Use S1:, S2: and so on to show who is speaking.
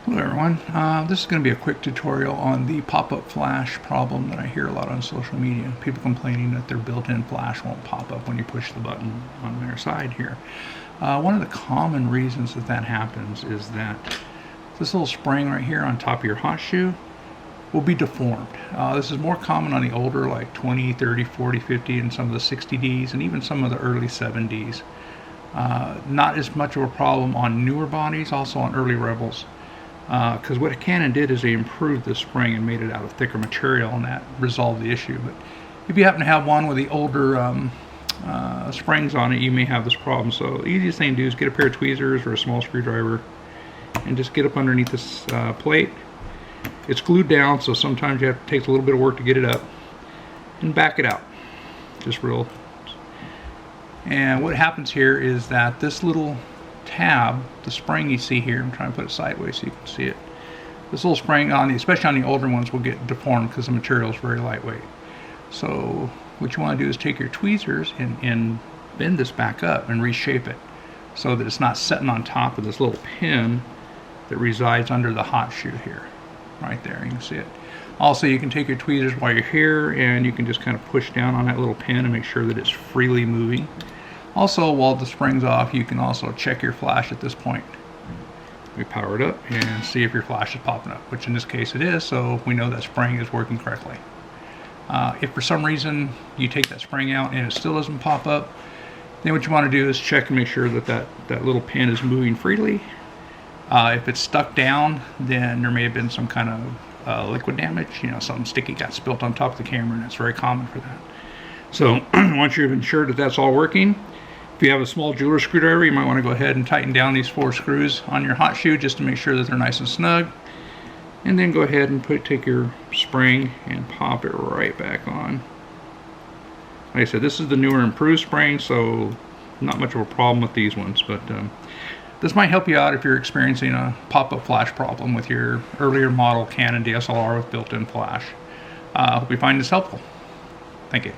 S1: Hello everyone, this is going to be a quick tutorial on the pop-up flash problem that I hear a lot on social media. People complaining that their built-in flash won't pop up when you push the button on their side here. One of the common reasons that happens is that this little spring right here on top of your hot shoe will be deformed. This is more common on the older like 20, 30, 40, 50 and some of the 60Ds and even some of the early 7Ds. Not as much of a problem on newer bodies, also on early Rebels. Because what Canon did is they improved the spring and made it out of thicker material, and that resolved the issue. But if you happen to have one with the older springs on it, you may have this problem. So the easiest thing to do is get a pair of tweezers or a small screwdriver and just get up underneath this plate. It's glued down, so sometimes you have to take a little bit of work to get it up, and back it out just real. And what happens here is that this little tab, the spring you see here, I'm trying to put it sideways so you can see it. This little spring, especially on the older ones, will get deformed because the material is very lightweight. So what you want to do is take your tweezers and bend this back up and reshape it so that it's not sitting on top of this little pin that resides under the hot shoe here. Right there, you can see it. Also, you can take your tweezers while you're here and you can just kind of push down on that little pin and make sure that it's freely moving. Also, while the spring's off, you can also check your flash at this point. We power it up and see if your flash is popping up, which in this case it is, so we know that spring is working correctly. If for some reason you take that spring out and it still doesn't pop up, then what you want to do is check and make sure that that little pin is moving freely. If it's stuck down, then there may have been some kind of liquid damage, something sticky got spilt on top of the camera, and it's very common for that. So once you've ensured that that's all working, if you have a small jeweler's screwdriver, you might want to go ahead and tighten down these 4 screws on your hot shoe just to make sure that they're nice and snug. And then go ahead and take your spring and pop it right back on. Like I said, this is the newer improved spring, so not much of a problem with these ones, but this might help you out if you're experiencing a pop-up flash problem with your earlier model Canon DSLR with built-in flash. I hope you find this helpful. Thank you.